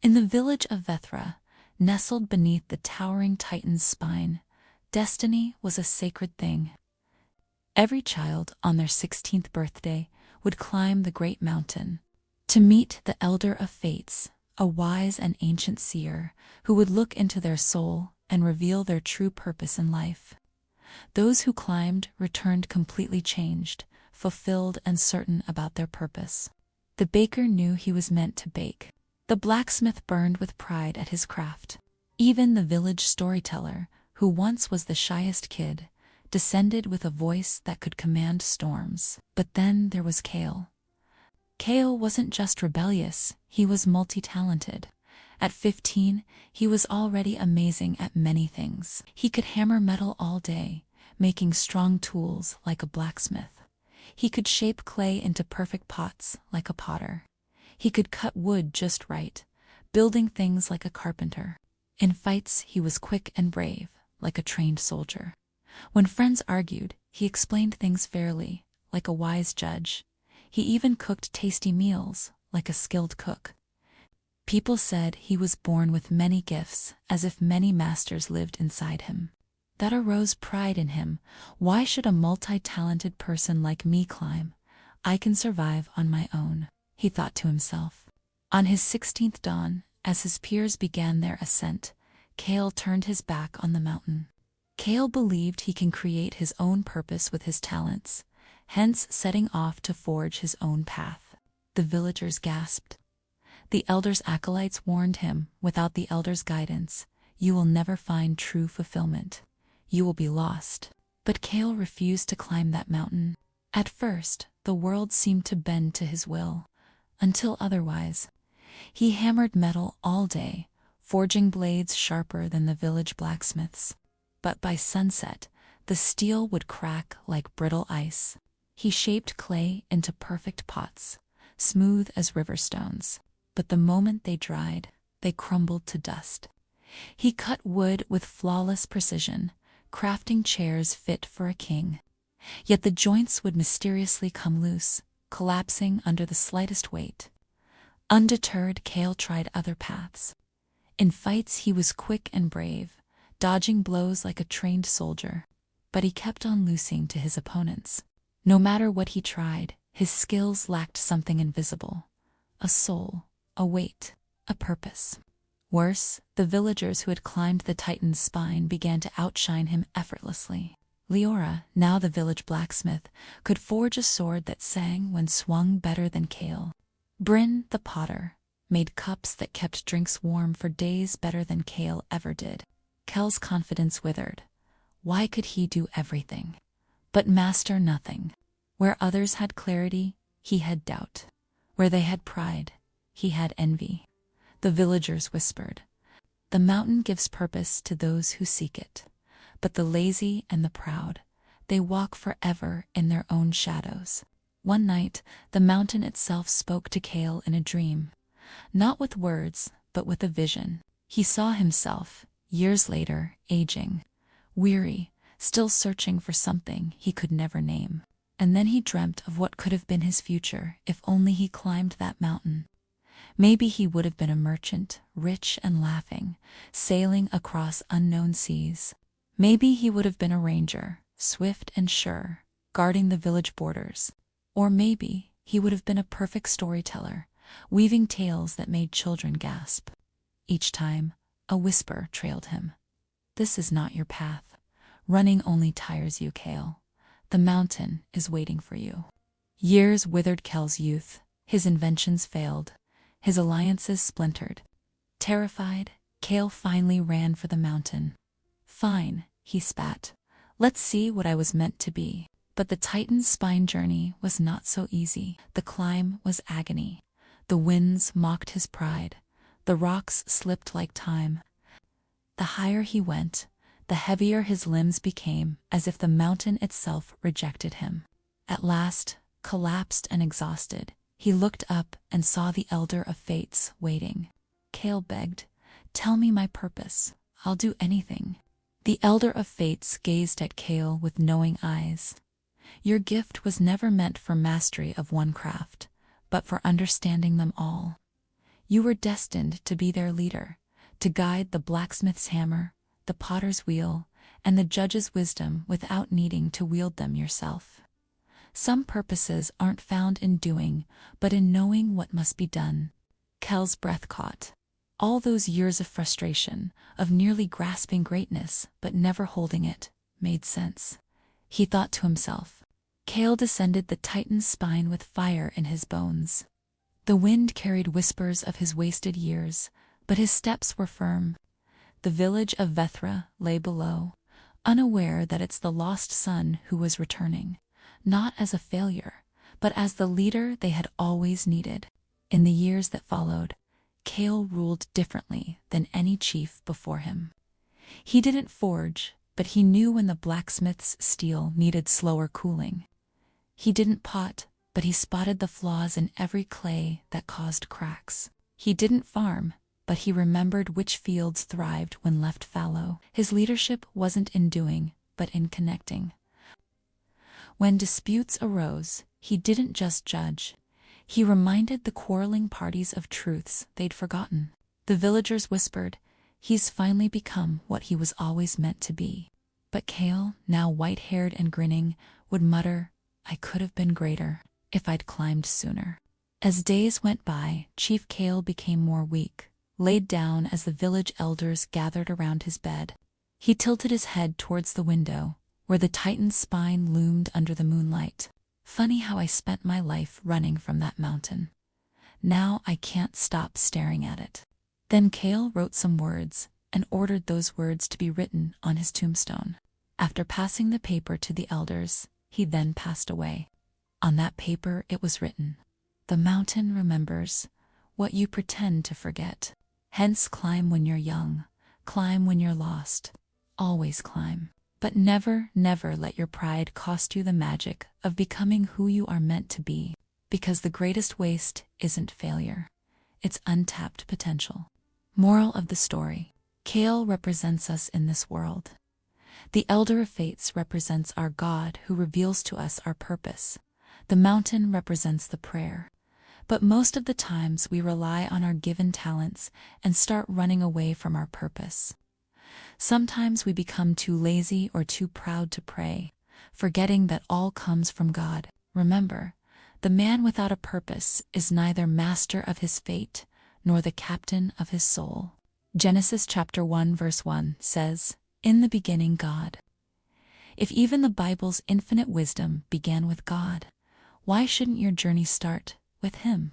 In the village of Vethra, nestled beneath the towering Titan's spine, destiny was a sacred thing. Every child on their 16th birthday would climb the great mountain to meet the Elder of Fates, a wise and ancient seer who would look into their soul and reveal their true purpose in life. Those who climbed returned completely changed, fulfilled and certain about their purpose. The baker knew he was meant to bake. The blacksmith burned with pride at his craft. Even the village storyteller, who once was the shyest kid, descended with a voice that could command storms. But then there was Kael. Kael wasn't just rebellious, he was multi-talented. At 15, he was already amazing at many things. He could hammer metal all day, making strong tools like a blacksmith. He could shape clay into perfect pots like a potter. He could cut wood just right, building things like a carpenter. In fights, he was quick and brave, like a trained soldier. When friends argued, he explained things fairly, like a wise judge. He even cooked tasty meals, like a skilled cook. People said he was born with many gifts, as if many masters lived inside him. That arose pride in him. Why should a multi-talented person like me climb? I can survive on my own, he thought to himself. On his 16th dawn, as his peers began their ascent, Kael turned his back on the mountain. Kael believed he can create his own purpose with his talents, hence setting off to forge his own path. The villagers gasped. The elder's acolytes warned him, without the elder's guidance, you will never find true fulfillment. You will be lost. But Kael refused to climb that mountain. At first, the world seemed to bend to his will, until otherwise. He hammered metal all day, forging blades sharper than the village blacksmiths. But by sunset, the steel would crack like brittle ice. He shaped clay into perfect pots, smooth as river stones. But the moment they dried, they crumbled to dust. He cut wood with flawless precision, crafting chairs fit for a king. Yet the joints would mysteriously come loose, collapsing under the slightest weight. Undeterred, Kael tried other paths. In fights he was quick and brave, dodging blows like a trained soldier. But he kept on losing to his opponents. No matter what he tried, his skills lacked something invisible. A soul, a weight, a purpose. Worse, the villagers who had climbed the Titan's spine began to outshine him effortlessly. Leora, now the village blacksmith, could forge a sword that sang when swung better than Kael. Bryn, the potter, made cups that kept drinks warm for days better than Kael ever did. Kael's confidence withered. Why could he do everything, but master nothing? Where others had clarity, he had doubt. Where they had pride, he had envy. The villagers whispered, the mountain gives purpose to those who seek it. But the lazy and the proud, they walk forever in their own shadows. One night, the mountain itself spoke to Kael in a dream. Not with words, but with a vision. He saw himself, years later, aging, weary, still searching for something he could never name. And then he dreamt of what could have been his future if only he climbed that mountain. Maybe he would have been a merchant, rich and laughing, sailing across unknown seas. Maybe he would have been a ranger, swift and sure, guarding the village borders. Or maybe he would have been a perfect storyteller, weaving tales that made children gasp. Each time, a whisper trailed him. This is not your path. Running only tires you, Kael. The mountain is waiting for you. Years withered Kael's youth. His inventions failed. His alliances splintered. Terrified, Kael finally ran for the mountain. Fine, he spat. Let's see what I was meant to be. But the Titan's spine journey was not so easy. The climb was agony. The winds mocked his pride. The rocks slipped like time. The higher he went, the heavier his limbs became, as if the mountain itself rejected him. At last, collapsed and exhausted, he looked up and saw the Elder of Fates waiting. Kael begged, tell me my purpose. I'll do anything. The Elder of Fates gazed at Kael with knowing eyes. Your gift was never meant for mastery of one craft, but for understanding them all. You were destined to be their leader, to guide the blacksmith's hammer, the potter's wheel, and the judge's wisdom without needing to wield them yourself. Some purposes aren't found in doing, but in knowing what must be done. Kael's breath caught. All those years of frustration, of nearly grasping greatness but never holding it, made sense. He thought to himself. Kael descended the Titan's spine with fire in his bones. The wind carried whispers of his wasted years, but his steps were firm. The village of Vethra lay below, unaware that it's the lost son who was returning, not as a failure, but as the leader they had always needed. In the years that followed, Kael ruled differently than any chief before him. He didn't forge, but he knew when the blacksmith's steel needed slower cooling. He didn't pot, but he spotted the flaws in every clay that caused cracks. He didn't farm, but he remembered which fields thrived when left fallow. His leadership wasn't in doing, but in connecting. When disputes arose, he didn't just judge. He reminded the quarreling parties of truths they'd forgotten. The villagers whispered, "He's finally become what he was always meant to be." But Kael, now white-haired and grinning, would mutter, "I could have been greater if I'd climbed sooner." As days went by, Chief Kael became more weak, laid down as the village elders gathered around his bed. He tilted his head towards the window, where the Titan's spine loomed under the moonlight. "Funny how I spent my life running from that mountain. Now I can't stop staring at it." Then Kael wrote some words, and ordered those words to be written on his tombstone. After passing the paper to the elders, he then passed away. On that paper it was written, "The mountain remembers what you pretend to forget. Hence climb when you're young, climb when you're lost. Always climb. But never, never let your pride cost you the magic of becoming who you are meant to be, because the greatest waste isn't failure. It's untapped potential." Moral of the story. Kael represents us in this world. The Elder of Fates represents our God who reveals to us our purpose. The mountain represents the prayer. But most of the times we rely on our given talents and start running away from our purpose. Sometimes we become too lazy or too proud to pray, forgetting that all comes from God. Remember, the man without a purpose is neither master of his fate nor the captain of his soul. Genesis chapter 1 verse 1 says, "In the beginning God." If even the Bible's infinite wisdom began with God, why shouldn't your journey start with Him?